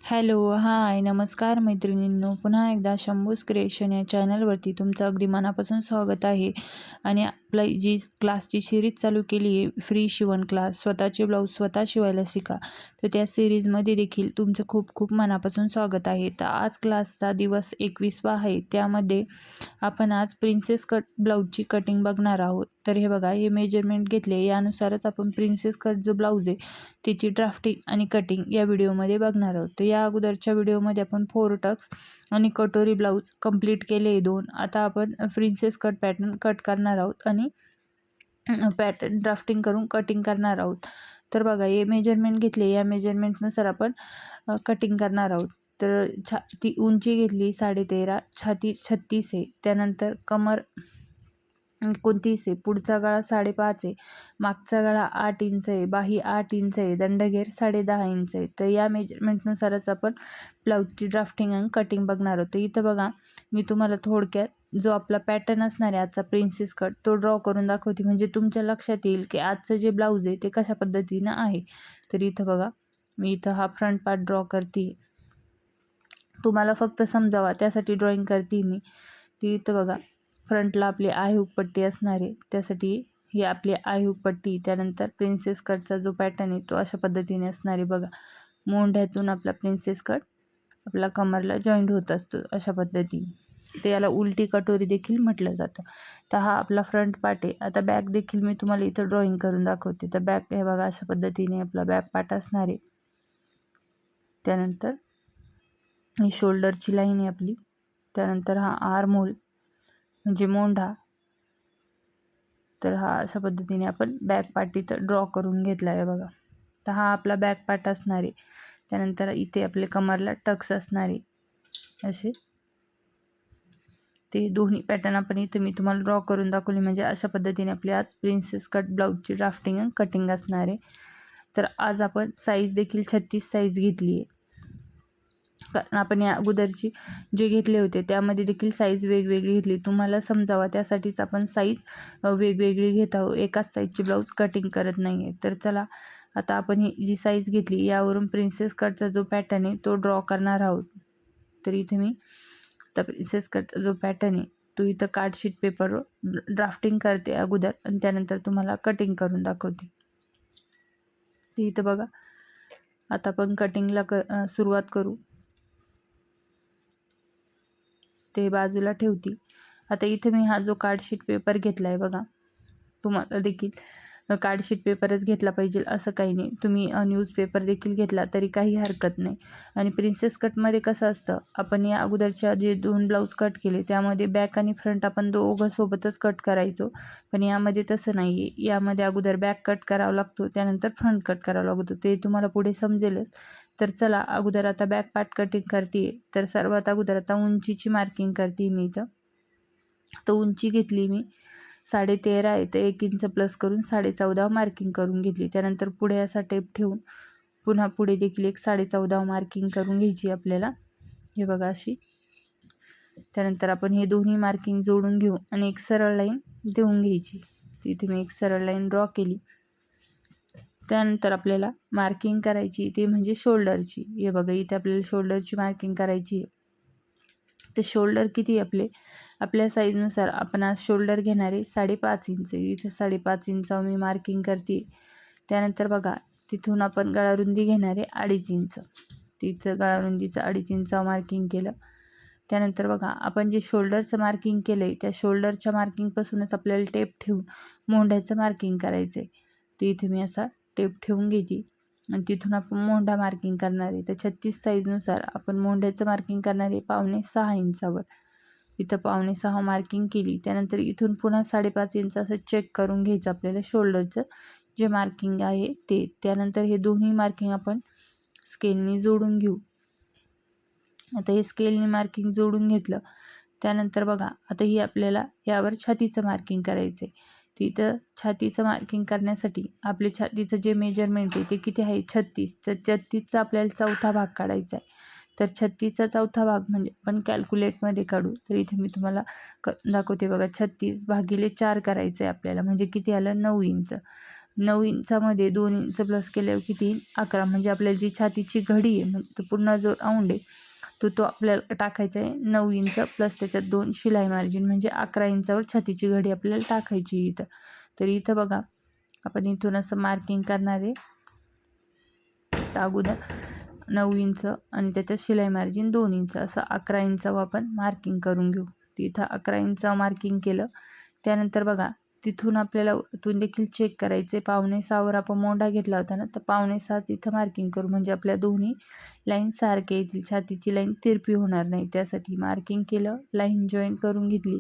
Hello, हाय, नमस्कार मैत्रिणींनो. पुन्हा एकदा शंभूज क्रिएशन या चॅनलवरती तुमचं अगदी मनापासून स्वागत आहे. आणि आपलं जी क्लासची सिरीज चालू केली आहे, फ्री शिवण क्लास, स्वतःचे ब्लाऊज स्वतः शिवायला शिका, तर त्या सिरीजमध्ये देखील तुमचं खूप खूप मनापासून स्वागत आहे. तर आज क्लासचा दिवस 21वा आहे. त्यामध्ये आपण आज प्रिन्सेस कट ब्लाऊजची कटिंग बघणार आहोत. तर हे बघा, हे मेजरमेंट घेतले, यानुसारच आपण प्रिन्सेस कट जो ब्लाऊज आहे त्याची ड्राफ्टिंग आणि कटिंग या व्हिडिओमध्ये बघणार आहोत. तर या अगोदरच्या व्हिडिओमध्ये आपण 4 टक्स आणि कटोरी ब्लाऊज कंप्लीट केले 2. आता आपण प्रिन्सेस कट पॅटर्न कट करणार आहोत आणि पॅटर्न ड्राफ्टिंग करून कटिंग करणार आहोत. तर बघा, हे मेजरमेंट घेतले, या मेजरमेंटनुसार आपण कटिंग करणार आहोत. तर छाती उंची घेतली 13.5, छाती 36 आहे. त्यानंतर कमर 29 आहे, पुढचा गळा 5.5 आहे, मागचा गळा 8 इंच आहे, बाही 8 इंच आहे, दंडघेर 10.5 इंच आहे. तर या मेजरमेंटनुसारच आपण ब्लाऊजची ड्राफ्टिंग आणि कटिंग बघणार आहोत. इथं बघा, मी तुम्हाला थोडक्यात जो आपला पॅटर्न असणार आहे आजचा प्रिन्सेस कट, तो ड्रॉ करून दाखवते, म्हणजे तुमच्या लक्षात येईल की आजचं जे ब्लाऊज आहे ते कशा पद्धतीनं आहे. तर इथं बघा, मी इथं हा फ्रंट पार्ट ड्रॉ करते, तुम्हाला फक्त समजावा त्यासाठी ड्रॉइंग करते मी. ती इथं बघा, फ्रंटला आपली आय हुक पट्टी असणार आहे, त्यासाठी ही आपली आय हुक पट्टी. त्यानंतर प्रिन्सेस कटचा जो पॅटर्न आहे तो अशा पद्धतीने असणार आहे. बघा, मोंढ्यातून आपला प्रिन्सेस कट आपला कमरला जॉईंट होत असतो अशा पद्धतीने. ते याला उलटी कटोरी देखील म्हटलं जातं. तर हा आपला फ्रंट पार्ट आहे. आता बॅक देखील मी तुम्हाला इथं ड्रॉइंग करून दाखवते. तर बॅक हे बघा, अशा पद्धतीने आपला बॅक पार्ट असणार आहे. त्यानंतर ही शोल्डरची लाईन आहे आपली. त्यानंतर हा आर्म होल म्हणजे मोंढा. तर हा अशा पद्धतीने आपण बॅक पार्ट इथं ड्रॉ करून घेतला आहे बघा. तर हा आपला बॅक पार्ट असणार आहे. त्यानंतर इथे आपले कमरला टक्स असणार आहे असे. ते दोन्ही पॅटर्न आपण इथे मी तुम्हाला ड्रॉ करून दाखवले, म्हणजे अशा पद्धतीने आपली आज प्रिन्सेस कट ब्लाऊजची ड्राफ्टिंग आणि कटिंग असणार आहे. तर आज आपण साईज देखील 36 साईज घेतली आहे, कारण आपण या अगोदरची जे घेतले होते त्यामध्ये देखील साईज वेगवेगळी घेतली. तुम्हाला समजावा त्यासाठीच आपण साईज वेगवेगळी घेत आहोत, एकाच साईजची ब्लाऊज कटिंग करत नाही आहे. तर चला, आता आपण ही जी साईज घेतली यावरून प्रिन्सेस कटचा जो पॅटर्न आहे तो ड्रॉ करणार आहोत. तर इथे मी तर प्रिन्सेस कटचा जो पॅटर्न आहे तो इथं कार्डशीट पेपरवर ड्राफ्टिंग करते अगोदर, आणि त्यानंतर तुम्हाला कटिंग करून दाखवते. तर इथं बघा, आता आपण कटिंगला सुरुवात करू. ते बाजूला ठेवते. आता इथे मी हा जो कार्डशीट पेपर घेतला आहे बघा, तुम्हाला देखील कार्डशीट पेपरच घेतला पाहिजे असं काही नाही, तुम्ही न्यूजपेपर देखील घेतला तरी काही हरकत नाही. आणि प्रिन्सेस कटमध्ये कसं असतं, आपण या अगोदरच्या जे 2 ब्लाऊज कट केले त्यामध्ये बॅक आणि फ्रंट आपण दोघं सोबतच कट करायचो, पण यामध्ये तसं नाही आहे. यामध्ये अगोदर बॅक कट करावा लागतो, त्यानंतर फ्रंट कट करावा लागतो, ते तुम्हाला पुढे समजेलच. तर चला, अगोदर आता बॅक पार्ट कटिंग करते. तर सर्वात अगोदर आता उंचीची मार्किंग करते मी इथं. तर उंची घेतली मी 13.5 आहे, तर 1 इंच प्लस करून 14.5 मार्किंग करून घेतली. त्यानंतर पुढे असा टेप ठेवून पुन्हा पुढे देखील एक 14.5 मार्किंग करून घ्यायची आपल्याला, हे बघा अशी. त्यानंतर आपण हे दोन्ही मार्किंग जोडून घेऊ आणि एक सरळ लाईन देऊन घ्यायची. तिथे मी एक सरळ लाईन ड्रॉ केली. त्यानंतर आपल्याला मार्किंग करायची ते म्हणजे शोल्डरची. हे बघा, इथे आपल्याला शोल्डरची मार्किंग करायची आहे. तर शोल्डर किती आपले, आपल्या साईजनुसार आपण आज शोल्डर घेणार आहे 5.5 इंच. इथे 5.5 इंचावर मी मार्किंग करते. त्यानंतर बघा, तिथून आपण गळारुंदी घेणार आहे 2.5 इंच. तिथं गळारुंदीचं 2.5 इंचावर मार्किंग केलं. त्यानंतर बघा, आपण जे शोल्डरचं मार्किंग केलं आहे त्या शोल्डरच्या मार्किंगपासूनच आपल्याला टेप ठेवून मोंढ्याचं मार्किंग करायचं आहे. तर इथे मी असा टेप ठेवून घेते आणि तिथून आपण मोंढा मार्किंग करणार आहे. तर 36 साईजनुसार आपण मोंढ्याचं मार्किंग करणार आहे 5.5 इंचावर. इथं 5.5 मार्किंग केली. त्यानंतर इथून पुन्हा 5.5 इंच असं चेक करून घ्यायचं आपल्याला शोल्डरचं जे मार्किंग आहे ते. त्यानंतर हे दोन्ही मार्किंग आपण स्केलनी जोडून घेऊ. आता हे स्केलनी मार्किंग जोडून घेतलं. त्यानंतर बघा, आता ही आपल्याला यावर छातीचं मार्किंग करायचं आहे. तिथं छातीचं मार्किंग करण्यासाठी आपले छातीचं जे मेजरमेंट आहे ते किती आहे 36. तर 36चा आपल्याला चौथा भाग काढायचा आहे. तर 36चा चौथा भाग म्हणजे आपण कॅल्क्युलेटमध्ये काढू. तर इथे मी तुम्हाला दाखवते बघा, 36 भागिले 4 करायचं आहे आपल्याला, म्हणजे किती आलं 9 इंच. 9 इंचामध्ये 2 इंच प्लस केल्यावर किती येईल? 11. म्हणजे आपल्याला जी छातीची घडी आहे म्हणजे पूर्ण जो राऊंड आहे तो आपल्याला टाकायचा आहे 9 इंच प्लस त्याच्यात 2 शिलाई मार्जिन म्हणजे 11 इंचावर छातीची घडी आपल्याला टाकायची इथं. तर इथं बघा आपण इथून असं मार्किंग करणार आहे. तर अगोदर 9 इंच आणि त्याच्यात शिलाई मार्जिन 2 इंच असं 11 इंचावर आपण मार्किंग करून घेऊ. तिथं 11 इंचावर मार्किंग केलं. त्यानंतर बघा तिथून आपल्याला वरतून देखील चेक करायचे 5.6वर आपण मोंढा घेतला होता ना, तर 5.6 इथं मार्किंग करू म्हणजे आपल्या दोन्ही लाईन सारखे येतील, छातीची लाईन तिरपी होणार नाही. त्यासाठी मार्किंग केलं, लाईन जॉईन करून घेतली.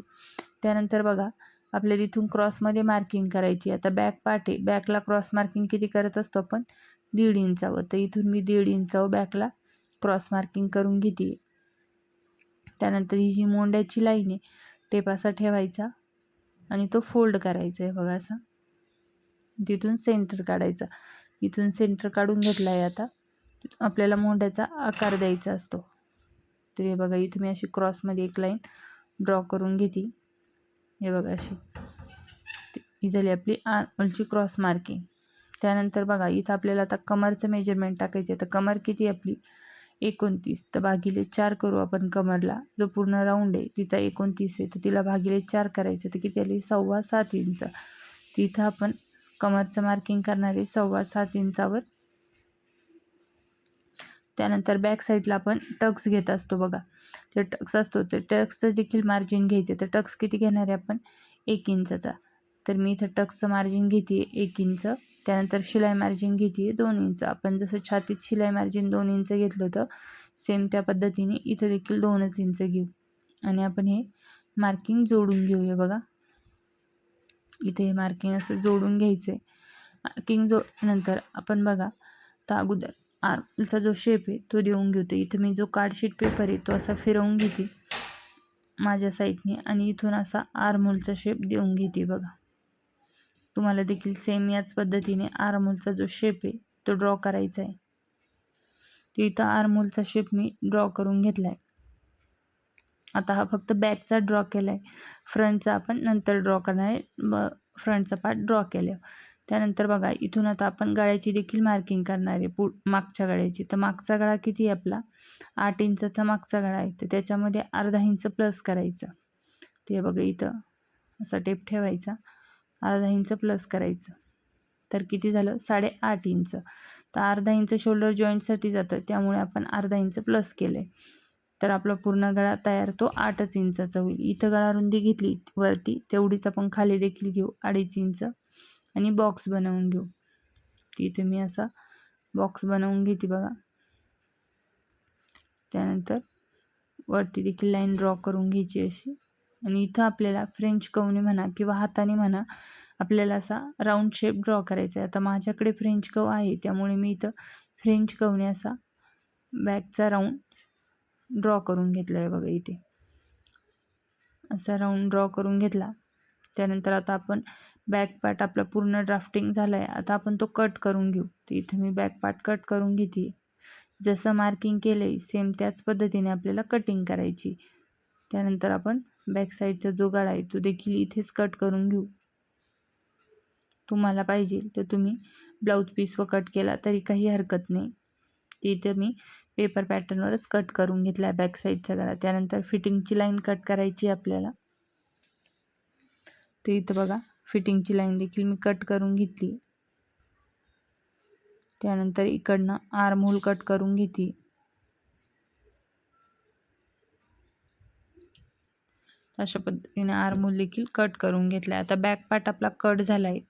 त्यानंतर बघा आपल्याला इथून क्रॉसमध्ये मार्किंग करायची. आता बॅक पार्ट आहे, बॅकला क्रॉस मार्किंग किती करत असतो आपण? 1.5 इंचावर. तर इथून मी 1.5 इंचावर बॅकला क्रॉस मार्किंग करून घेते. त्यानंतर ही जी मोंढ्याची लाईन आहे टेप असा ठेवायचा आणि तो फोल्ड करायचा आहे बघा असा. तिथून सेंटर काढायचा. इथून सेंटर काढून घेतला आहे. आता आपल्याला मोंढ्याचा आकार द्यायचा असतो. तर हे बघा इथे मी अशी क्रॉसमध्ये एक लाईन ड्रॉ करून घेते. हे बघा अशी ही झाली आपली आर्मची क्रॉस मार्किंग. त्यानंतर बघा इथं आपल्याला आता कमरचं मेजरमेंट टाकायचं आहे. तर कमर किती आपली 29, तर भागिले 4 करू आपण कमरला. जो पूर्ण राऊंड आहे तिचा 29 आहे, तर तिला भागिले 4 करायचं. तर किती आली 7.25 इंच. तिथं आपण कमरचं मार्किंग करणार आहे 7.25 इंचावर. त्यानंतर बॅक साईडला आपण टक्स घेत असतो बघा, ते टक्स असतो तर टक्सचं देखील मार्जिन घ्यायचे. तर टक्स किती घेणार आहे आपण? 1 इंचाचा. तर मी इथं टक्सचं मार्जिन घेते 1 इंच. त्यानंतर शिलाई मार्जिन घेते 2 इंच. आपण जसं छातीत शिलाई मार्जिन 2 इंच घेतलं होतं सेम त्या पद्धतीने इथं देखील 2च इंच घेऊ आणि आपण हे मार्किंग जोडून घेऊया बघा. इथे हे मार्किंग असं जोडून घ्यायचं आहे. मार्किंग जोडल्यानंतर आपण बघा तर अगोदर आर्मचा जो शेप आहे तो देऊन घेतो. इथं मी जो कार्डशीट पेपर आहे तो असा फिरवून घेते माझ्या साईडने आणि इथून असा आर्महोलचा शेप देऊन घेते बघा. तुम्हाला देखील सेम याच पद्धतीने आर्महोलचा जो शेप आहे तो ड्रॉ करायचा आहे. तर इथं आर्महोलचा शेप मी ड्रॉ करून घेतला आहे. आता हा फक्त बॅकचा ड्रॉ केला आहे, फ्रंटचा आपण नंतर ड्रॉ करणार आहे. फ्रंटचा पार्ट ड्रॉ केला. त्यानंतर बघा इथून आता आपण गळ्याची देखील मार्किंग करणार आहे मागच्या गळ्याची. तर मागचा गळा किती आहे आपला? 8 इंचाचा मागचा गळा आहे. तर त्याच्यामध्ये अर्धा इंच प्लस करायचं. ते बघा इथं असा टेप ठेवायचा, अर्धा इंच प्लस करायचं. तर किती झालं? 8.5 इंच. तर अर्धा इंच शोल्डर जॉईंटसाठी जातं, त्यामुळे आपण अर्धा इंच प्लस केलं आहे. तर आपला पूर्ण गळा तयार तो 8च इंचाचा होईल. इथं गळा रुंदी घेतली वरती तेवढीच आपण खाली देखील घेऊ 2.5 इंच आणि बॉक्स बनवून घेऊ. इथे मी असा बॉक्स बनवून घेते बघा. त्यानंतर वरती देखील लाईन ड्रॉ करून घ्यायची अशी आणि इथं आपल्याला फ्रेंच कवनी म्हणा किंवा हाताने म्हणा आपल्याला असा राऊंड शेप ड्रॉ करायचा आहे. आता माझ्याकडे फ्रेंच कव आहे त्यामुळे मी इथं फ्रेंच कवने असा बॅकचा राऊंड ड्रॉ करून घेतला आहे बघा. इथे असा राऊंड ड्रॉ करून घेतला. त्यानंतर आता आपण बॅक पार्ट आपला पूर्ण ड्राफ्टिंग झाला आहे. आता आपण तो कट करून घेऊ. तर इथं मी बॅक पार्ट कट करून घेते. जसं मार्किंग केलं आहे सेम त्याच पद्धतीने आपल्याला कटिंग करायची. त्यानंतर आपण बॅक साईडचा जो गळा आहे तो देखील इथेच कट करून घेऊ. तुम्हाला पाहिजे तर तुम्ही ब्लाऊज पीसवर कट केला तरी काही हरकत नाही. तिथे मी पेपर पॅटर्नवरच कट करून घेतला आहे बॅक साईडचा गळा. त्यानंतर फिटिंगची लाईन कट करायची आपल्याला. तर इथं बघा फिटिंगची लाईन देखील मी कट करून घेतली. त्यानंतर इकडनं आर्महोल कट करून घेते. अशा पद्धतीने आर्महोल देखील कट करून घेतला. आता बॅक पार्ट आपला कट झाला आहे.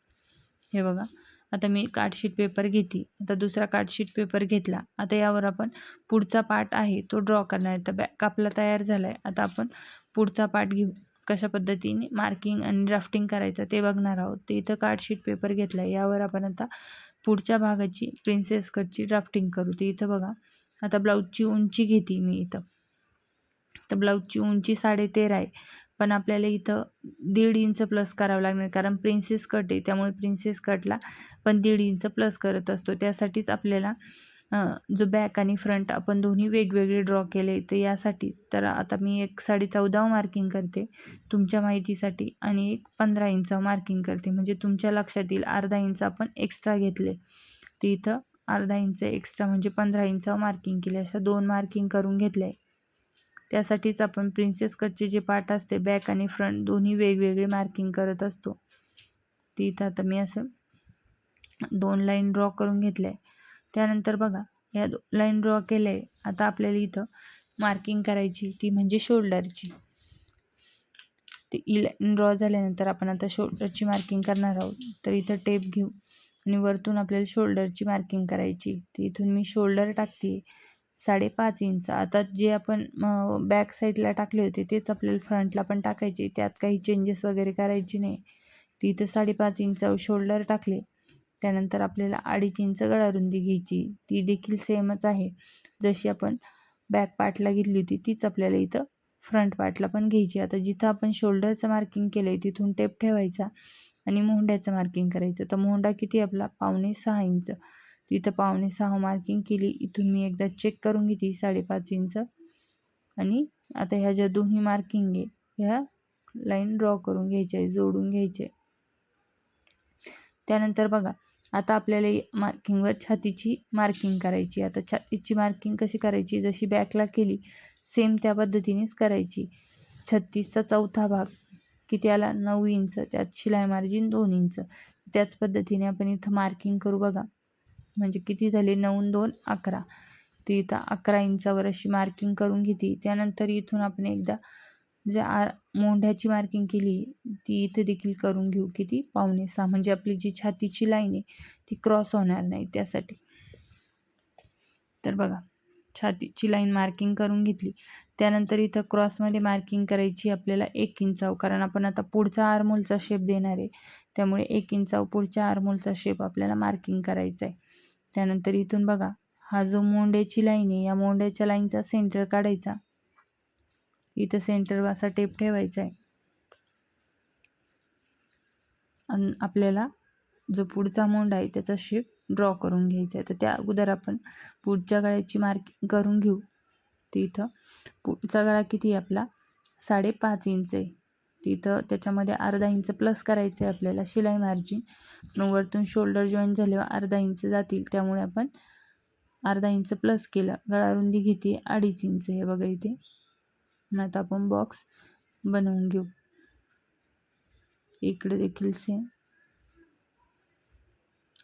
हे बघा आता मी कार्डशीट पेपर घेते. आता दुसरा कार्डशीट पेपर घेतला. आता यावर आपण पुढचा पार्ट आहे तो ड्रॉ करणार आहे. तर बॅक आपला तयार झाला आहे. आता आपण पुढचा पार्ट घेऊ. कशा पद्धतीने मार्किंग आणि ड्राफ्टिंग करायचं ते बघणार आहोत. तर इथं कार्डशीट पेपर घेतला आहे. यावर आपण आता पुढच्या भागाची प्रिन्सेस कटची ड्राफ्टिंग करू. तर इथं बघा आता ब्लाऊजची उंची घेते मी इथं. तर ब्लाऊजची उंची 13.5 आहे. पण आपल्याला इथं 1.5 इंच प्लस करावं लागणार कारण प्रिन्सेस कट आहे त्यामुळे प्रिन्सेस कटला पण 1.5 इंच प्लस करत असतो. त्यासाठीच आपल्याला जो बॅक आणि फ्रंट आपण दोन्ही वेगवेगळे ड्रॉ केले, तर यासाठीच. तर आता मी एक 14.5 मार्किंग करते तुमच्या माहितीसाठी आणि एक 15 इंच मार्किंग करते, म्हणजे तुमच्या लक्षात येईल. अर्धा इंच आपण एक्स्ट्रा घेतले, तर इथं अर्धा इंच एक्स्ट्रा म्हणजे 15 इंच मार्किंग केले. अशा 2 मार्किंग करून घेतले. त्यासाठीच आपण प्रिन्सेस कटचे जे पार्ट असते बॅक आणि फ्रंट दोन्ही वेगवेगळे मार्किंग करत असतो. ते इथं आता मी असं 2 लाईन ड्रॉ करून घेतल्या. त्यानंतर बघा या 2 लाईन ड्रॉ केल्या आहे. आता आपल्याला इथं मार्किंग करायची, ती म्हणजे शोल्डरची. ते लाईन ड्रॉ झाल्यानंतर आपण आता शोल्डरची मार्किंग करणार आहोत. तर इथं टेप घेऊ आणि वरतून आपल्याला शोल्डरची मार्किंग करायची. तर इथून मी शोल्डर टाकते 5.5 इंच. आता जे आपण बॅक साईडला टाकले होते तेच आपल्याला फ्रंटला पण टाकायचे, त्यात काही चेंजेस वगैरे करायची नाही. तर इथं 5.5 इंच शोल्डर टाकले. त्यानंतर आपल्याला 2.5 इंच गळारुंदी घ्यायची, ती देखील सेमच आहे. जशी आपण बॅक पार्टला घेतली होती तीच आपल्याला इथं फ्रंट पार्टला पण घ्यायची. आता जिथं आपण शोल्डरचं मार्किंग केलं आहे तिथून टेप ठेवायचा आणि मोंढ्याचं मार्किंग करायचं. तर मोंढा किती आपला 5.25 इंच. तिथं 5.25 मार्किंग केली. इथून मी एकदा चेक करून घेते 5.5 इंच. आणि आता ह्या ज्या दोन्ही मार्किंग आहे ह्या लाईन ड्रॉ करून घ्यायच्या आहे, जोडून घ्यायचे. त्यानंतर बघा आता आपल्याला मार्किंगवर छातीची मार्किंग करायची. आता छातीची मार्किंग कशी करायची, जशी बॅकला केली सेम त्या पद्धतीनेच करायची. 36चा चौथा भाग किती आला 9 इंच, त्यात शिलाई मार्जिन 2 इंच. त्याच पद्धतीने आपण इथं मार्किंग करू बघा, म्हणजे किती झाले 9 2 11. ती इथं 11 इंचावर अशी मार्किंग करून घेते. त्यानंतर इथून आपण एकदा जे मोंढ्याची मार्किंग केली ती इथे देखील करून घेऊ, किती 5.25, म्हणजे आपली जी छातीची लाईन आहे ती क्रॉस होणार नाही त्यासाठी. तर बघा छातीची लाईन मार्किंग करून घेतली. त्यानंतर इथं क्रॉसमध्ये मार्किंग करायची आपल्याला 1 इंचावर, कारण आपण आता पुढचा आर्महोलचा शेप देणार आहे, त्यामुळे 1 इंचावर पुढच्या आर्महोलचा शेप आपल्याला मार्किंग करायचा आहे. त्यानंतर इथून बघा हा जो मोंढ्याची लाईन आहे या मोंढ्याच्या लाईनचा सेंटर काढायचा. इथं सेंटर असा टेप ठेवायचा आहे आणि आपल्याला जो पुढचा मोंढा आहे त्याचा शेप ड्रॉ करून घ्यायचा आहे. तर त्या अगोदर आपण पुढच्या गळ्याची मार्किंग करून घेऊ. तर इथं पुढचा गळा किती आहे आपला 5.5 इंच आहे. तिथं त्याच्यामध्ये अर्धा इंच प्लस करायचं आहे आपल्याला शिलाई मार्जिन. वरतून शोल्डर जॉईन झाल्यावर अर्धा इंच जातील, त्यामुळे आपण अर्धा इंच प्लस केलं. गळारुंदी घेते 2.5 इंच. हे बघा इथे. आता आपण बॉक्स बनवून घेऊ. इकडे देखील सेम.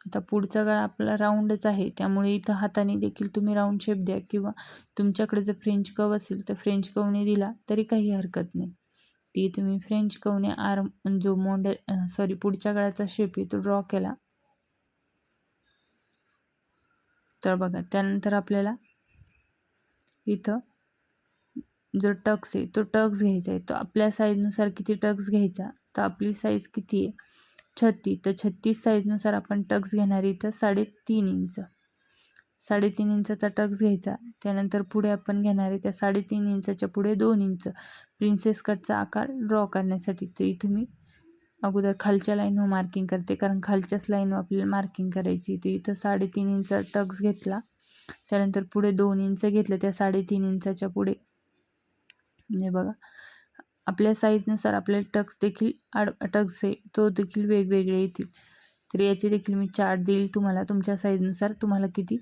आता पुढचा गळा आपला राऊंडच आहे, त्यामुळे इथं हाताने देखील तुम्ही राऊंड शेप द्या, किंवा तुमच्याकडे जर फ्रेंच कव असेल तर फ्रेंच कवने दिला तरी काही हरकत नाही. ती तुम्ही फ्रेंच कवने आर्म जो पुढच्या गळ्याचा शेप आहे तो ड्रॉ केला. तर बघा त्यानंतर आपल्याला इथं जो टक्स आहे तो टक्स घ्यायचा आहे. तो आपल्या साईजनुसार किती टक्स घ्यायचा, तर आपली साईज किती आहे 36, तर 36 साईजनुसार आपण टक्स घेणार. इथं 3.5 इंच, 3.5 इंचाचा टक्स घ्यायचा. त्यानंतर पुढे आपण घेणार आहे त्या 3.5 इंचाच्या पुढे 2 इंच प्रिन्सेस कटचा आकार ड्रॉ करण्यासाठी. तर इथं मी अगोदर खालच्या लाईनवर मार्किंग करते, कारण खालच्याच लाईनवर आपल्याला मार्किंग करायची. तर इथं 3.5 इंचा टक्स घेतला. त्यानंतर पुढे 2 इंच घेतलं त्या 3.5 इंचाच्या पुढे. हे बघा आपल्या साईजनुसार आपल्याला टक्स देखील टक्स आहे तो देखील वेगवेगळे येतील. तर याचे देखील मी चार्ट देईल तुम्हाला, तुमच्या साईजनुसार तुम्हाला किती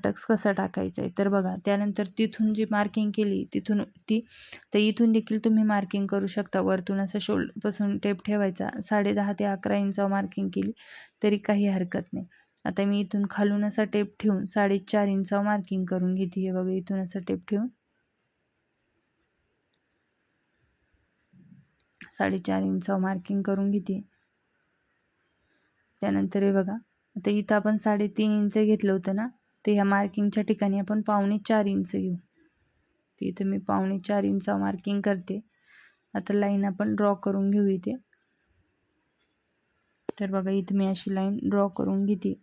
टक्स कसा टाकायचा आहे. तर बघा त्यानंतर तिथून जी मार्किंग केली तिथून तर इथून देखील तुम्ही मार्किंग करू शकता. वरतून असं शोल्डरपासून टेप ठेवायचा. 10.5 ते 11 इंचावर मार्किंग केली तरी काही हरकत नाही. आता मी इथून खालून असा टेप ठेवून 4.5 इंचावर मार्किंग करून घेते. हे बघा इथून असं टेप ठेवून 4.5 इंचावर मार्किंग करून घेते. त्यानंतर हे बघा आता इथं आपण 3.5 इंच घेतलं होतं ना, ते ह्या मार्किंगच्या ठिकाणी आपण 4.25 इंच घेऊ. तर इथं मी 4.25 इंचावर मार्किंग करते. आता लाईन आपण ड्रॉ करून घेऊ इथे. तर बघा इथं मी अशी लाईन ड्रॉ करून घेते.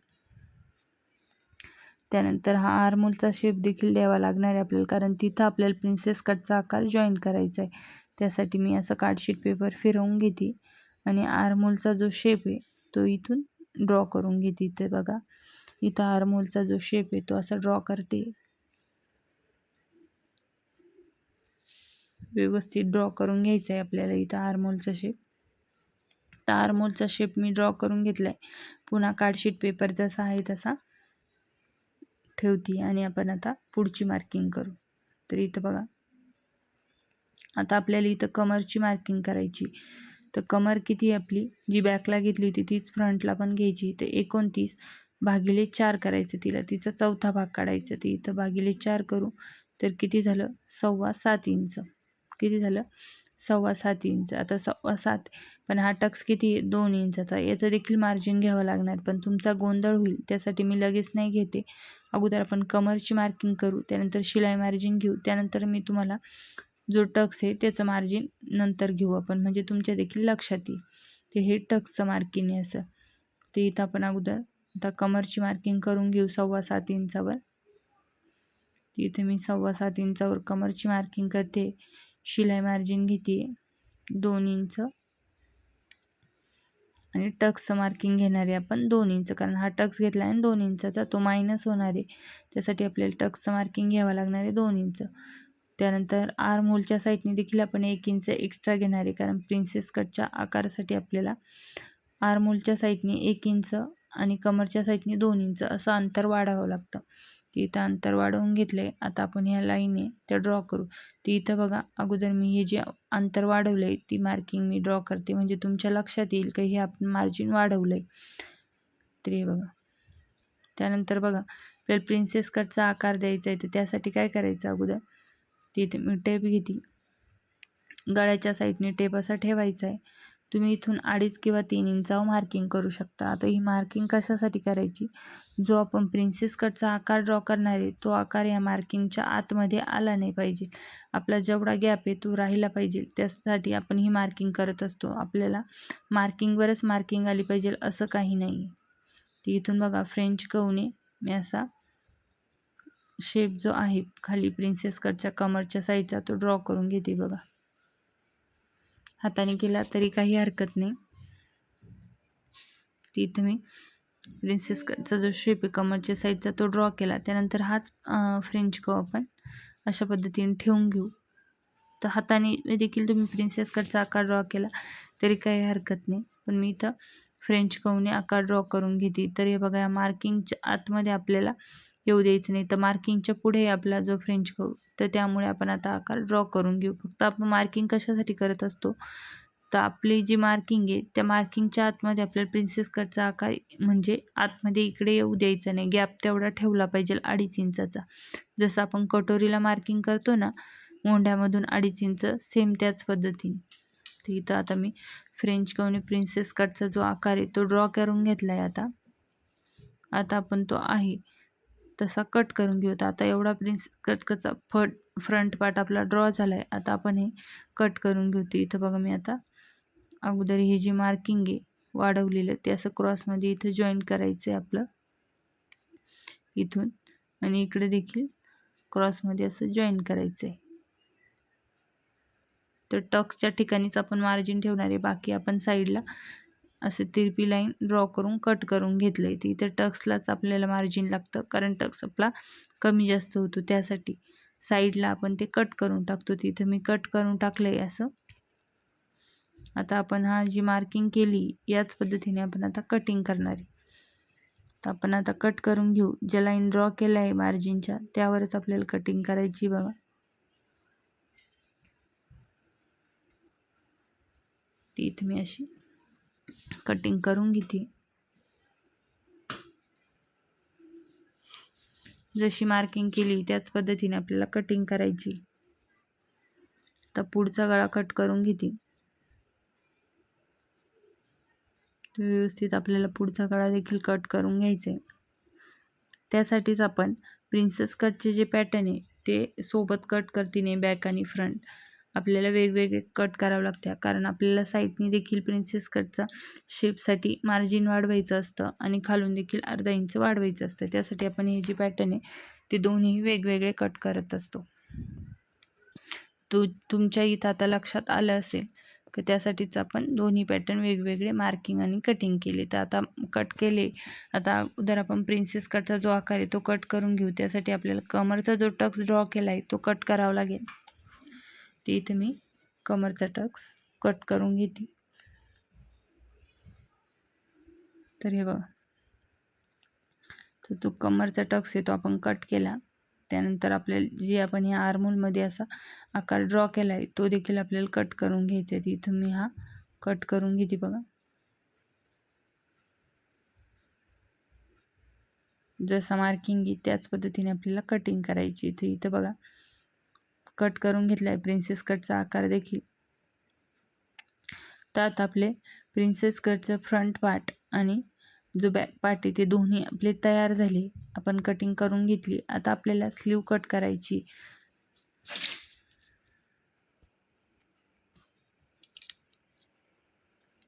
त्यानंतर हा आर्महोलचा शेप देखील द्यावा लागणार आहे आपल्याला, कारण तिथं आपल्याला प्रिन्सेस कटचा आकार जॉईन करायचा आहे. त्यासाठी मी असं कार्डशीट पेपर फिरवून घेते आणि आर्महोलचा जो शेप आहे तो इथून ड्रॉ करून घेते. इथे बघा इथं आर्महोलचा जो शेप आहे तो असा ड्रॉ करते. व्यवस्थित ड्रॉ करून घ्यायचा आहे आपल्याला इथं आर्महोलचा शेप. तर आर्महोलचा शेप मी ड्रॉ करून घेतला आहे. पुन्हा कार्डशीट पेपर जसा आहे तसा ठेवते आणि आपण आता पुढची मार्किंग करू. तर इथं बघा, आता आपल्याला इथं कमरची मार्किंग करायची. तर कमर किती आहे आपली, जी बॅकला घेतली होती तीच फ्रंटला पण घ्यायची. तर 29/4 करायचं तिला, तिचा चौथा भाग काढायचा. ते इथं भागिले 4 करू तर किती झालं, 7.25 इंच. किती झालं, 7.25 इंच. आता 7.25, पण हा टक्स किती आहे, 2 इंचाचा. याचं देखील मार्जिन घ्यावं लागणार, पण तुमचा गोंधळ होईल त्यासाठी मी लगेच नाही घेते. अगोदर आपण कमरची मार्किंग करू, त्यानंतर शिलाई मार्जिन घेऊ, त्यानंतर मी तुम्हाला जो टक्स आहे त्याचं मार्जिन नंतर घेऊ आपण, म्हणजे तुमच्या देखील लक्षात येईल. ते हे टक्सचं मार्किंग आहे असं. ते इथं आपण अगोदर आता कमरची मार्किंग करून घेऊ 7.25 इंचावर. इथे मी 7.25 इंचावर कमरची मार्किंग करते. शिलाई मार्जिन घेते 2 इंच आणि टक्सचं मार्किंग घेणार आहे आपण 2 इंच, कारण हा टक्स घेतला आहे आणि 2 इंचाचा तो मायनस होणार आहे. त्यासाठी आपल्याला टक्सचं मार्किंग घ्यावं लागणार आहे 2 इंच. त्यानंतर आर्महोलच्या साईडने देखील आपण 1 इंच एक्स्ट्रा घेणार आहे, कारण प्रिन्सेस कटच्या आकारासाठी आपल्याला आर्महोलच्या साईडने 1 इंच आणि कमरच्या साईडने 2 इंच असं अंतर वाढवावं लागतं. ते इथं अंतर वाढवून घेतलं आहे. आता आपण ह्या लाईन आहे त्या ड्रॉ करू. ती इथं बघा, अगोदर मी हे जे अंतर वाढवलं आहे ती मार्किंग मी ड्रॉ करते, म्हणजे तुमच्या लक्षात येईल की हे आपण मार्जिन वाढवलं आहे. तर हे बघा, त्यानंतर बघा आपल्याला प्रिन्सेस कटचा आकार द्यायचा आहे. तर त्यासाठी काय करायचं, अगोदर तिथे मी टेप घेते, गळ्याच्या साईडने टेप असा ठेवायचा आहे. तुम्ही इथून 2.5 किंवा 3 इंचावर मार्किंग करू शकता. आता ही मार्किंग कशासाठी करायची, जो आपण प्रिन्सेस कटचा आकार ड्रॉ करणार आहे तो आकार या मार्किंगच्या आतमध्ये आला नाही पाहिजे. आपला जेवढा गॅप आहे तो राहिला पाहिजे, त्यासाठी आपण ही मार्किंग करत असतो. आपल्याला मार्किंगवरच मार्किंग आली पाहिजे असं काही नाही. ती इथून बघा फ्रेंच कर्वने मी असा शेप जो आहे खाली प्रिन्सेस कटच्या कमरच्या साईडचा तो ड्रॉ करून घेते. बघा, हाताने केला तरी काही हरकत नाही. तिथं मी प्रिन्सेस कटचा जो शेप आहे कमरच्या साईडचा तो ड्रॉ केला. त्यानंतर हाच फ्रेंच कर्व आपण अशा पद्धतीने ठेवून घेऊ. तर हाताने देखील तुम्ही प्रिन्सेस कटचा आकार ड्रॉ केला तरी काही हरकत नाही, पण मी इथं फ्रेंच कर्वने आकार ड्रॉ करून घेते. तर हे बघा, या मार्किंगच्या आतमध्ये आपल्याला येऊ द्यायचं नाही. तर मार्किंगच्या पुढे आपला जो फ्रेंच कर्व, तर त्यामुळे आपण आता आकार ड्रॉ करून घेऊ. फक्त आपण मार्किंग कशासाठी करत असतो, तर आपली जी मार्किंग आहे त्या मार्किंगच्या आतमध्ये आपल्याला प्रिन्सेस कटचा आकार म्हणजे आतमध्ये इकडे येऊ द्यायचा नाही. गॅप तेवढा ठेवला पाहिजे 2.5 इंचाचा. जसं आपण कटोरीला मार्किंग करतो ना मोंढ्यामधून 2.5 इंच, सेम त्याच पद्धतीने. तर इथं आता मी फ्रेंच कर्वने प्रिन्सेस कटचा जो आकार आहे तो ड्रॉ करून घेतला आहे. आता आपण तो आहे तसा कट करून घेऊ. आता एवढा प्रिन्सेस कटचा फ्रंट पार्ट आपला ड्रॉ झाला आहे. आता आपण हे कट करून घेऊ. इथं बघा, मी आता अगोदर ही जी मार्किंग आहे वाढवलेलं ते असं क्रॉसमध्ये इथं जॉईन करायचं आहे आपलं इथून, आणि इकडे देखील क्रॉसमध्ये असं जॉईन करायचं आहे. तर टक्सच्या ठिकाणीच आपण मार्जिन ठेवणार आहे, बाकी आपण साईडला असे तिरपी लाईन ड्रॉ करून कट करून घेतलं आहे. इथं टक्सलाच आपल्याला मार्जिन लागतं, कारण टक्स आपला कमी जास्त होतो, त्यासाठी साईडला आपण ते कट करून टाकतो. तिथं मी कट करून टाकलं आहे असं. आता आपण हा जी मार्किंग केली याच पद्धतीने आपण आता कटिंग करणार आहे. तर आपण आता कट करून घेऊ. ज्या लाईन ड्रॉ केल्या आहे मार्जिनच्या त्यावरच आपल्याला कटिंग करायची. बघा, ती इथं मी अशी कटिंग करून घेते. जशी मार्किंग केली त्याच पद्धतीने आपल्याला कटिंग करायची. तर पुढचा गळा कट करून घेते. तर व्यवस्थित आपल्याला पुढचा गळा देखील कट करून घ्यायचा आहे. त्यासाठीच आपण प्रिन्सेस कटचे जे पॅटर्न आहे ते सोबत कट करते नाही, बॅक आणि फ्रंट आपल्याला वेगवेगळे कट करावं लागतं, कारण आपल्याला साईडनी देखील प्रिन्सेस कटचा शेपसाठी मार्जिन वाढवायचं असतं आणि खालून देखील अर्धा इंच वाढवायचं असतं. त्यासाठी आपण हे जे पॅटर्न आहे ते दोन्ही वेगवेगळे कट करत असतो. तुमच्या इथं आता लक्षात आलं असेल तर त्यासाठीच आपण दोन्ही पॅटर्न वेगवेगळे मार्किंग आणि कटिंग केले. तर आता कट केले. आता अगोदर आपण प्रिन्सेस कटचा जो आकार आहे तो कट करून घेऊ. त्यासाठी आपल्याला कमरचा जो टक्स ड्रॉ केला आहे तो कट करावा लागेल. ते इथे मी कमरचा टक्स कट करून घेते. तर हे बघा, तर तो कमरचा टक्स आहे तो आपण कट केला. त्यानंतर आपल्याला जे आपण ह्या आर्महोलमध्ये असा आकार ड्रॉ केला आहे तो देखील आपल्याला कट करून घ्यायचा आहे. इथून मी हा कट करून घेते बघा. जसं मार्किंग आहे त्याच पद्धतीने आपल्याला कटिंग करायची. तर इथं बघा कट करून घेतला आहे प्रिन्सेस कटचा आकार देखील. तर आता आपले प्रिन्सेस कटचं फ्रंट पार्ट आणि जो बॅक पार्ट आहे ते दोन्ही आपले तयार झाले. आपण कटिंग करून घेतली. आता आपल्याला स्लीव कट करायची.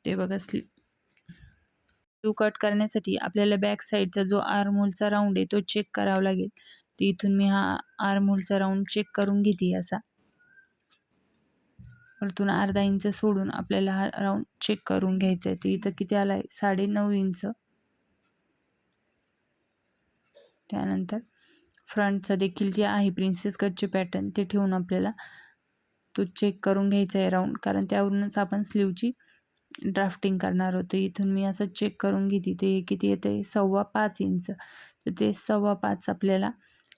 ते बघा स्लीव कट करण्यासाठी आपल्याला बॅक साईडचा जो आर्महोलचा राऊंड आहे तो चेक करावा लागेल. तर इथून मी हा आर्महोलचा राऊंड चेक करून घेते. असा वरतून अर्धा इंच सोडून आपल्याला हा राऊंड चेक करून घ्यायचा आहे. तर इथं किती आला आहे 9.5 इंच. त्यानंतर फ्रंटचा देखील जे आहे प्रिन्सेस कटचे पॅटर्न ते ठेवून आपल्याला तो चेक करून घ्यायचा आहे राऊंड, कारण त्यावरूनच आपण स्लीवची ड्राफ्टिंग करणार होतो. इथून मी असं चेक करून घेते. ते किती येते 5.25 इंच. तर ते 5.25 आपल्याला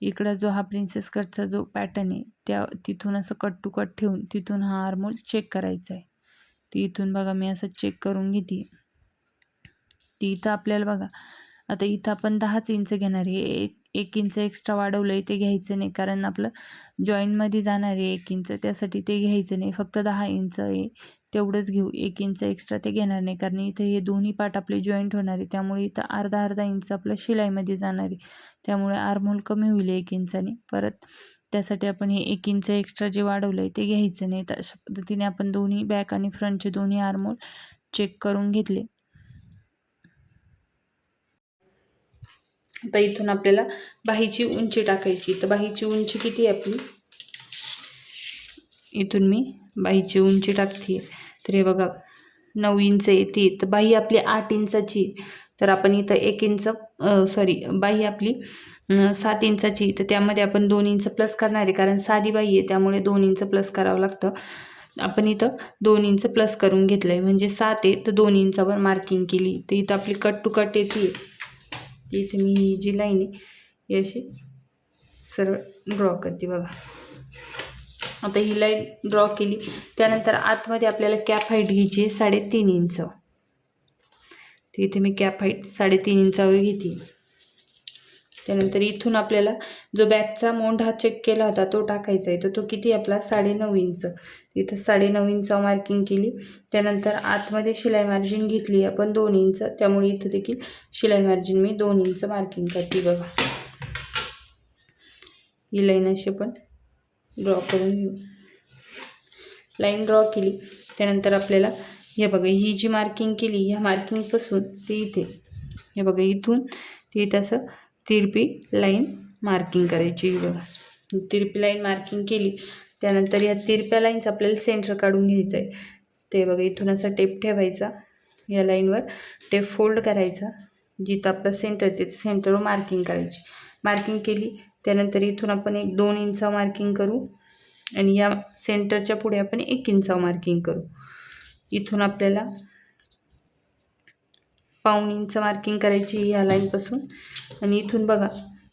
इकडं जो हा प्रिन्सेस कटचा जो पॅटर्न आहे त्या तिथून असं कट टू कट ठेवून तिथून हा आर्महोल चेक करायचा आहे. ती इथून बघा मी असं चेक करून घेते. ती इथं आपल्याला बघा आता इथं आपण 10च इंच घेणार आहे. एक इंच एक्स्ट्रा वाढवलं आहे ते घ्यायचं नाही, कारण आपलं जॉईंटमध्ये जाणार आहे 1 इंच, त्यासाठी ते घ्यायचं नाही. फक्त 10 इंच आहे तेवढंच घेऊ. 1 इंच एक्स्ट्रा ते घेणार नाही, कारण इथं हे दोन्ही पार्ट आपले जॉईंट होणार आहे. त्यामुळे इथं अर्धा इंच आपलं शिलाईमध्ये जाणार आहे. त्यामुळे आर्महोल कमी होईल 1 इंचाने. परत त्यासाठी आपण हे 1 इंच एक्स्ट्रा जे वाढवलं आहे ते घ्यायचं नाही. तर अशा पद्धतीने आपण दोन्ही बॅक आणि फ्रंटचे दोन्ही आर्महोल चेक करून घेतले. आता इथून आपल्याला बाहीची उंची टाकायची. तर बाहीची उंची किती आहे आपली, इथून मी बाहीची उंची टाकते. तर हे बघा 9 इंच येते. तर बाही आपली 8 इंचाची. तर आपण इथं 1 इंच बाही आपली 7 इंचाची. तर त्यामध्ये आपण 2 इंच प्लस करणार आहे, कारण साधी बाही आहे त्यामुळे 2 इंच प्लस करावं लागतं. आपण इथं 2 इंच प्लस करून घेतलं आहे, म्हणजे 7 आहे तर 2 इंचावर मार्किंग केली. तर इथं आपली कट टू कट येते. इथे मी ही जी लाईन आहे ही अशी सरळ ड्रॉ करते बघा. आता ही लाईन ड्रॉ केली. त्यानंतर आतमध्ये आपल्याला कॅप हाईट घ्यायची आहे 3.5 इंच. तर इथे मी कॅप हाईट 3.5 इंचावर घेते. त्यानंतर इथून आपल्याला जो बॅकचा मोंढा चेक केला होता तो टाकायचा आहे. तर तो किती आपला 9.5 इंच. इथं 9.5 इंचावर मार्किंग केली. त्यानंतर आतमध्ये शिलाई मार्जिन घेतली आपण 2 इंच. त्यामुळे इथं देखील शिलाई मार्जिन मी 2 इंच मार्किंग करते बघा. ही लाईन अशी पण ड्रॉ करून घेऊ. लाईन ड्रॉ केली. त्यानंतर आपल्याला हे बघा ही जी मार्किंग केली ह्या मार्किंगपासून ते इथे हे बघा इथून ते इथं असं तिरपी लाईन मार्किंग करायची. बघा तिरपी लाईन मार्किंग केली. त्यानंतर या तिरप्या लाईनचं आपल्याला सेंटर काढून घ्यायचं आहे. ते बघा इथून असा टेप ठेवायचा. या लाईनवर टेप फोल्ड करायचा. जिथं आपलं सेंटर ते सेंटरवर मार्किंग करायची. मार्किंग केली. त्यानंतर इथून आपण 2 इंच मार्किंग करू आणि या सेंटरच्या पुढे आपण 1 इंच मार्किंग करू. इथून आपल्याला 1.5 इंच मार्किंग करायची ह्या लाईनपासून. आणि इथून बघा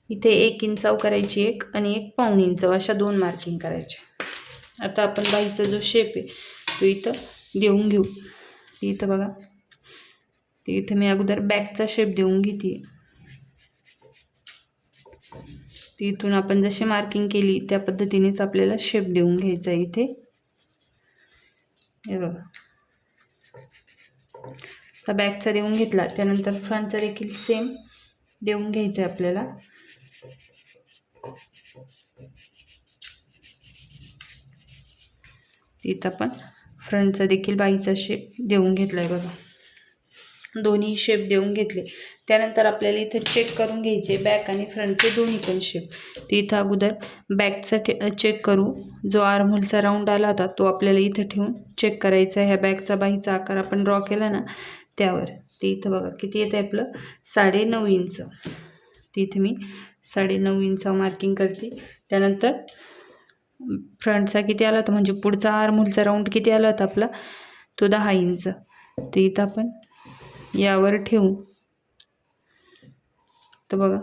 इथे 1 इंच करायची एक आणि 1.5 इंच अशा 2 मार्किंग करायच्या. आता आपण बाहीचा जो शेप आहे तो इथं देऊन घेऊ. इथं बघा ते इथं मी अगोदर बॅकचा शेप देऊन घेते. इथून आपण जशी मार्किंग केली त्या पद्धतीनेच आपल्याला शेप देऊन घ्यायचा आहे. इथे हे बघा आता बॅकचा देऊन घेतला. त्यानंतर फ्रंटचा देखील सेम देऊन घ्यायचं आहे आपल्याला. इथं आपण फ्रंटचा देखील बाहीचा शेप देऊन घेतला आहे बघा. दोन्ही शेप देऊन घेतले. त्यानंतर आपल्याला इथे चेक करून घ्यायचे बॅक आणि फ्रंटचे दोन्ही पण शेप. तर इथं अगोदर बॅकचा चेक करू. जो आर्महोलचा राऊंड आला होता तो आपल्याला इथं ठेवून चेक करायचा. ह्या बॅकचा बाहीचा आकार आपण ड्रॉ केला ना त्यावर. ते इथं बघा किती येतं आपलं 9.5 इंच. तिथे मी 9.5 इंच मार्किंग करते. त्यानंतर फ्रंटचा किती आला होता म्हणजे पुढचा आर्महोलचा राऊंड किती आला होता आपला तो 10 इंच. ते इथं आपण यावर ठेवू. तर बघा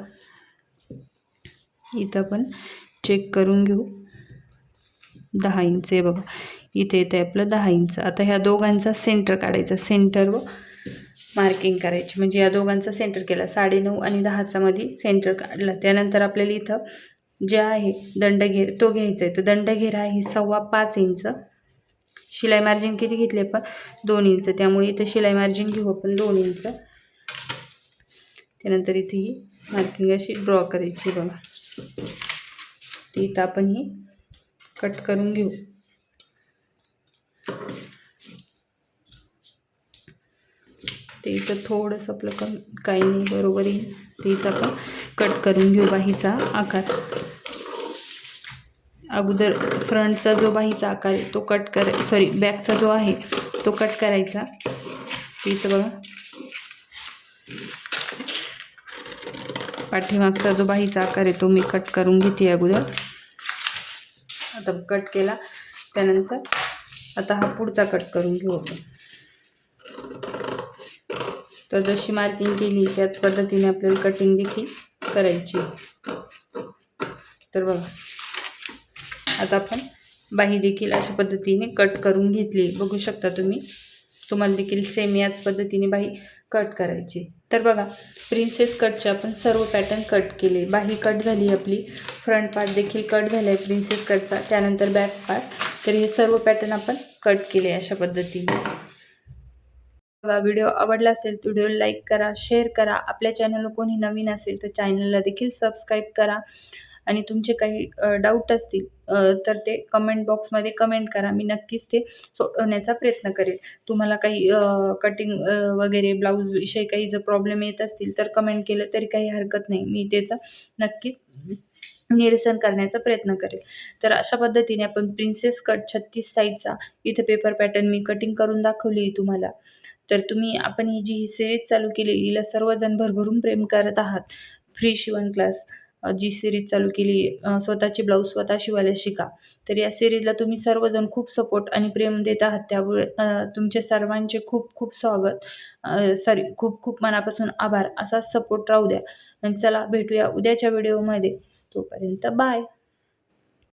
इथं आपण चेक करून घेऊ. 10 इंच आहे बघा. इथे येते आपलं 10 इंच. आता ह्या दोघांचा सेंटर काढायचा. सेंटर व मार्किंग करायची. म्हणजे या दोघांचा सेंटर केला. 9.5 आणि 10चा मध्ये सेंटर काढला. त्यानंतर आपल्याला इथं जे आहे दंडघेर तो घ्यायचा आहे. तर दंडघेर आहे 5.25 इंच. शिलाई मार्जिन किती घेतली आपण 2 इंच. त्यामुळे इथं शिलाई मार्जिन घेऊ आपण 2 इंच. त्यानंतर इथे ही मार्किंग अशी ड्रॉ करायची बघा. ती इथं आपण ही कट करून घेऊ. ते इथं थोडंसं आपलं काही नाही बरोबर येईल. ते इथं आपण कट करून घेऊ बाहीचा आकार. अगोदर फ्रंटचा जो बाहीचा आकार आहे तो कट बॅकचा जो आहे तो कट करायचा. ते इथं बघा पाठीमागचा जो बाहीचा आकार आहे तो मी कट करून घेते अगोदर. आता कट केला. त्यानंतर आता हा पुढचा कट करून घेऊ आपण. तर जशी मार्किंग केली त्याच पद्धतीने आपल्याला कटिंग देखील करायची. तर बघा आता आपण बाही देखील अशा पद्धतीने कट करून घेतली. बघू शकता तुम्हाला देखील सेम याच पद्धतीने बाही कट करायची. तर बघा प्रिन्सेस कटचे आपण सर्व पॅटर्न कट केले. बाही कट झाली आपली. फ्रंट पार्ट देखील कट झाला आहे प्रिन्सेस कटचा. त्यानंतर बॅक पार्ट. तर हे सर्व पॅटर्न आपण कट केले अशा पद्धतीने. बघा व्हिडिओ आवडला असेल तर व्हिडिओ लाईक करा, शेअर करा. आपल्या चॅनलला कोणी नवीन असेल तर चॅनलला देखील सबस्क्राईब करा. आणि तुमचे काही डाऊट असतील तर ते कमेंट बॉक्समध्ये कमेंट करा. मी नक्कीच ते सोडवण्याचा प्रयत्न करेन. तुम्हाला काही कटिंग वगैरे ब्लाऊजविषयी काही जर प्रॉब्लेम येत असतील तर कमेंट केलं तरी काही हरकत नाही. मी त्याचं नक्कीच निरसन करण्याचा प्रयत्न करेल. तर अशा पद्धतीने आपण प्रिन्सेस कट 36 साईजचा इथे पेपर पॅटर्न मी कटिंग करून दाखवली तुम्हाला. तर आपण ही जी सिरीज चालू केली हिला सर्वजण भरभरून प्रेम करत आहात. फ्री शिवण क्लास जी सिरीज चालू केली स्वतःची ब्लाऊज स्वतः शिवायला शिका. तर या सिरीजला तुम्ही सर्वजण खूप सपोर्ट आणि प्रेम देत आहात. त्यामुळे तुमचे सर्वांचे खूप खूप स्वागत. खूप खूप मनापासून आभार. असाच सपोर्ट राहू द्या. चला भेटूया उद्याच्या व्हिडिओमध्ये. तोपर्यंत बाय.